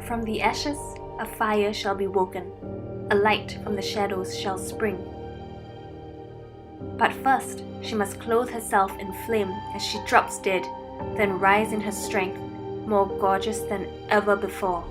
From the ashes, a fire shall be woken, a light from the shadows shall spring. But first, she must clothe herself in flame as she drops dead, then rise in her strength, more gorgeous than ever before.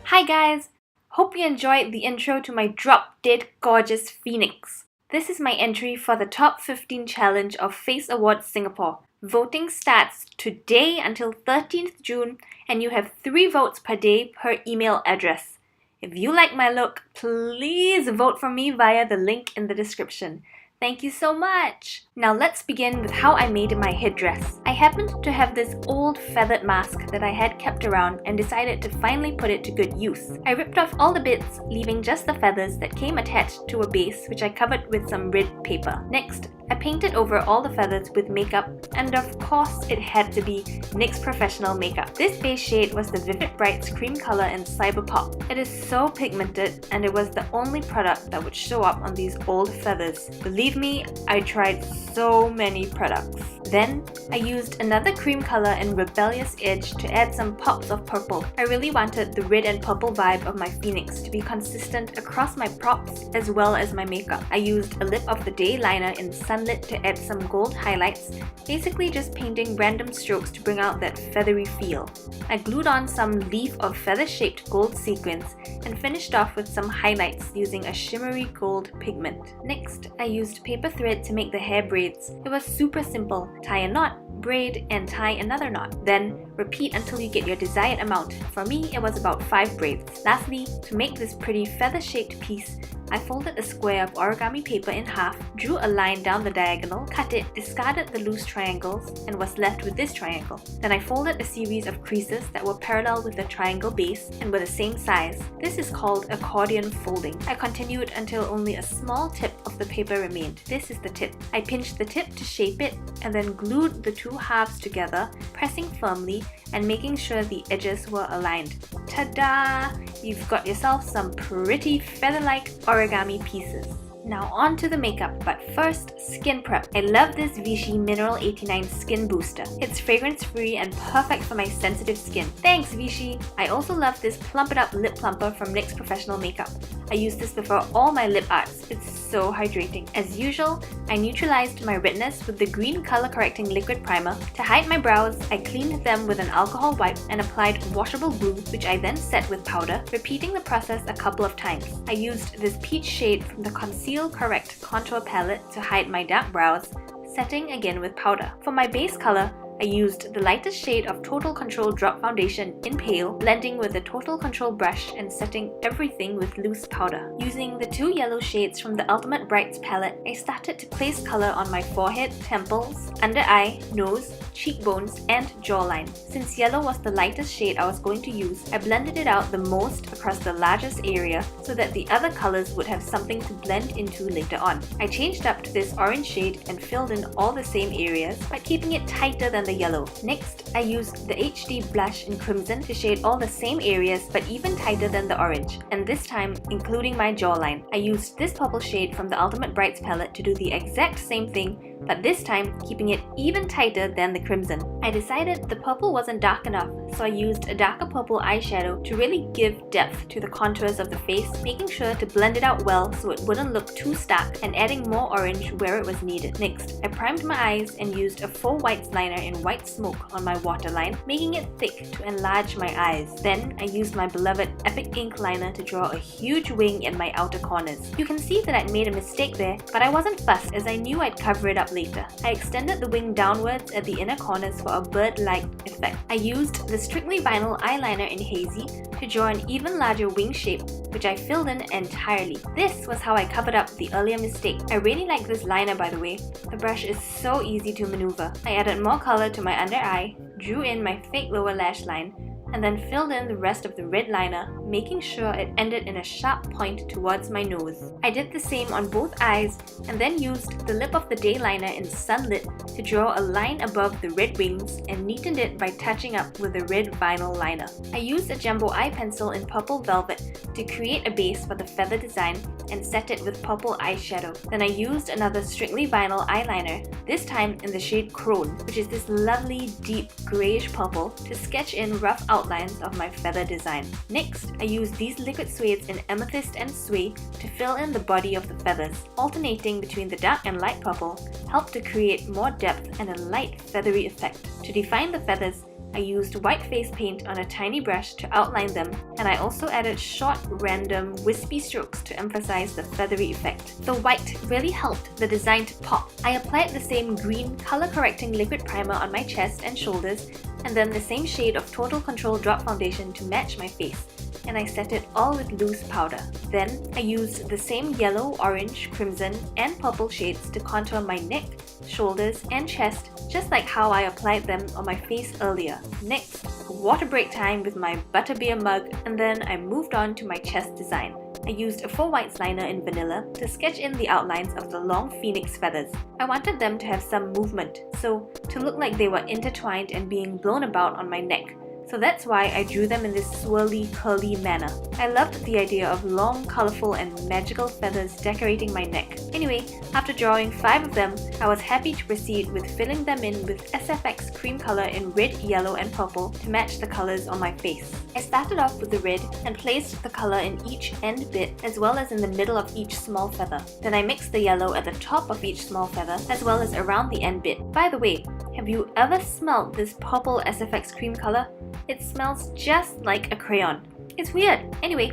Hi guys! Hope you enjoyed the intro to my Drop Dead Gorgeous Phoenix. This is my entry for the Top 15 Challenge of Face Awards Singapore. Voting starts today until 13th June and you have 3 votes per day per email address. If you like my look, please vote for me via the link in the description. Thank you so much! Now let's begin with how I made my headdress. I happened to have this old feathered mask that I had kept around and decided to finally put it to good use. I ripped off all the bits, leaving just the feathers that came attached to a base which I covered with some red paper. Next, I painted over all the feathers with makeup, and of course it had to be NYX Professional Makeup. This base shade was the Vivid Brights Cream Color in Cyber Pop. It is so pigmented and it was the only product that would show up on these old feathers. Believe me, I tried so many products. Then, I used another cream color in Rebellious Edge to add some pops of purple. I really wanted the red and purple vibe of my Phoenix to be consistent across my props as well as my makeup. I used a Lip of the Day liner in Sunlit to add some gold highlights, basically just painting random strokes to bring out that feathery feel. I glued on some leaf of feather-shaped gold sequins and finished off with some highlights using a shimmery gold pigment. Next, I used paper thread to make the hair braids. It was super simple. Tie a knot, braid, and tie another knot. Then repeat until you get your desired amount. For me, it was about 5 braids. Lastly, to make this pretty feather-shaped piece, I folded a square of origami paper in half, drew a line down the diagonal, cut it, discarded the loose triangles, and was left with this triangle. Then I folded a series of creases that were parallel with the triangle base and were the same size. This is called accordion folding. I continued until only a small tip of the paper remained. This is the tip. I pinched the tip to shape it and then glued the 2 halves together, pressing firmly and making sure the edges were aligned. Ta-da! You've got yourself some pretty feather-like origami pieces. Now on to the makeup, but first, skin prep. I love this Vichy Mineral 89 Skin Booster. It's fragrance-free and perfect for my sensitive skin. Thanks Vichy! I also love this Plump It Up Lip Plumper from NYX Professional Makeup. I use this before all my lip arts. It's so hydrating. As usual, I neutralized my redness with the green color correcting liquid primer. To hide my brows, I cleaned them with an alcohol wipe and applied washable glue, which I then set with powder, repeating the process a couple of times. I used this peach shade from the Conceal Correct Contour Palette to hide my dark brows, setting again with powder. For my base color, I used the lightest shade of Total Control Drop Foundation in Pale, blending with the Total Control brush and setting everything with loose powder. Using the 2 yellow shades from the Ultimate Brights palette, I started to place color on my forehead, temples, under eye, nose, cheekbones, and jawline. Since yellow was the lightest shade I was going to use, I blended it out the most across the largest area so that the other colors would have something to blend into later on. I changed up to this orange shade and filled in all the same areas, but keeping it tighter than the yellow. Next, I used the HD blush in Crimson to shade all the same areas but even tighter than the orange, and this time including my jawline. I used this purple shade from the Ultimate Brights palette to do the exact same thing, but this time keeping it even tighter than the crimson. I decided the purple wasn't dark enough, so I used a darker purple eyeshadow to really give depth to the contours of the face, making sure to blend it out well so it wouldn't look too stark and adding more orange where it was needed. Next, I primed my eyes and used a Faux Whites liner in White Smoke on my waterline, making it thick to enlarge my eyes. Then, I used my beloved Epic Ink liner to draw a huge wing in my outer corners. You can see that I'd made a mistake there, but I wasn't fussed as I knew I'd cover it up up later. I extended the wing downwards at the inner corners for a bird-like effect. I used the Strictly Vinyl eyeliner in Hazy to draw an even larger wing shape, which I filled in entirely. This was how I covered up the earlier mistake. I really like this liner, by the way. The brush is so easy to maneuver. I added more color to my under eye, drew in my fake lower lash line, and then filled in the rest of the red liner, making sure it ended in a sharp point towards my nose. I did the same on both eyes and then used the Lip of the Day liner in Sunlit to draw a line above the red wings and neatened it by touching up with the red vinyl liner. I used a jumbo eye pencil in Purple Velvet to create a base for the feather design and set it with purple eyeshadow. Then I used another Strictly Vinyl eyeliner, this time in the shade Crone, which is this lovely deep greyish purple, to sketch in rough outlines of my feather design. Next, I used these liquid suedes in Amethyst and Suede to fill in the body of the feathers. Alternating between the dark and light purple helped to create more depth and a light feathery effect. To define the feathers, I used white face paint on a tiny brush to outline them, and I also added short, random, wispy strokes to emphasize the feathery effect. The white really helped the design to pop. I applied the same green color-correcting liquid primer on my chest and shoulders, and then the same shade of Total Control Drop Foundation to match my face, and I set it all with loose powder. Then, I used the same yellow, orange, crimson, and purple shades to contour my neck, shoulders, and chest, just like how I applied them on my face earlier. Next, water break time with my butterbeer mug, and then I moved on to my chest design. I used a Faux Whites liner in Vanilla to sketch in the outlines of the long phoenix feathers. I wanted them to have some movement, so to look like they were intertwined and being blown about on my neck. So that's why I drew them in this swirly, curly manner. I loved the idea of long, colourful and magical feathers decorating my neck. Anyway, after drawing 5 of them, I was happy to proceed with filling them in with SFX cream colour in red, yellow and purple to match the colours on my face. I started off with the red and placed the colour in each end bit as well as in the middle of each small feather. Then I mixed the yellow at the top of each small feather as well as around the end bit. By the way, have you ever smelled this purple SFX cream colour? It smells just like a crayon. It's weird. Anyway,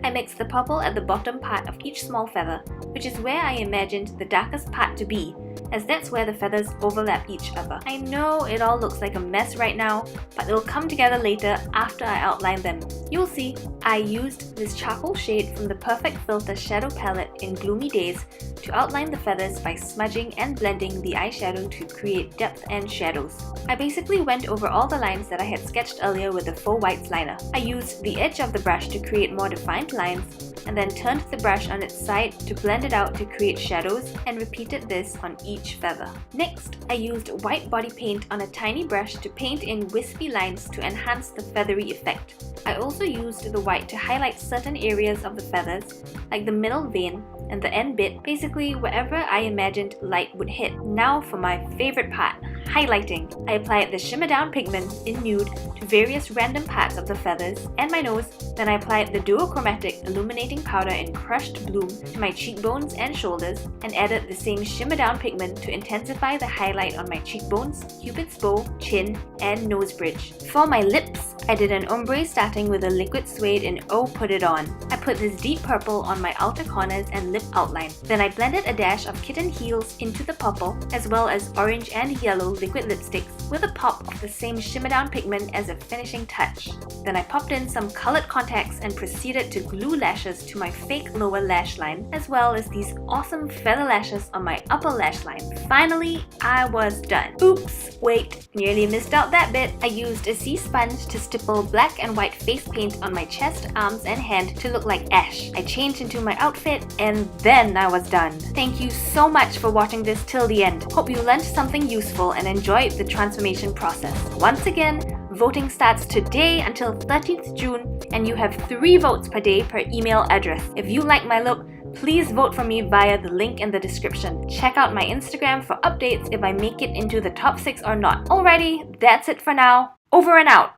I mixed the purple at the bottom part of each small feather, which is where I imagined the darkest part to be, as that's where the feathers overlap each other. I know it all looks like a mess right now, but it'll come together later after I outline them. You'll see. I used this charcoal shade from the Perfect Filter Shadow Palette in Gloomy Days to outline the feathers by smudging and blending the eyeshadow to create depth and shadows. I basically went over all the lines that I had sketched earlier with the Faux Whites liner. I used the edge of the brush to create more defined lines, and then turned the brush on its side to blend it out to create shadows, and repeated this on each feather. Next, I used white body paint on a tiny brush to paint in wispy lines to enhance the feathery effect. I also used the white to highlight certain areas of the feathers, like the middle vein and the end bit, basically wherever I imagined light would hit. Now for my favorite part, highlighting. I applied the Shimmer Down pigment in nude to various random parts of the feathers and my nose, then I applied the duochromatic illuminating powder in Crushed Bloom to my cheekbones and shoulders, and added the same Shimmer Down pigment to intensify the highlight on my cheekbones, cupid's bow, chin, and nose bridge. For my lips, I did an ombre starting with a liquid suede in Oh Put It On. I put this deep purple on my outer corners and lip outline. Then I blended a dash of Kitten heels into the purple, as well as orange and yellow liquid lipsticks with a pop of the same Shimmer Down pigment as a finishing touch. Then I popped in some coloured contacts and proceeded to glue lashes to my fake lower lash line, as well as these awesome feather lashes on my upper lash line. Finally, I was done. Oops! Wait, nearly missed out that bit. I used a sea sponge to stipple black and white face paint on my chest, arms, and hand to look like ash. I changed into my outfit, and then I was done. Thank you so much for watching this till the end. Hope you learned something useful and enjoyed the transformation process. Once again, voting starts today until 30th June, and you have 3 votes per day per email address. If you like my look, please vote for me via the link in the description. Check out my Instagram for updates if I make it into the top 6 or not. Alrighty, that's it for now. Over and out!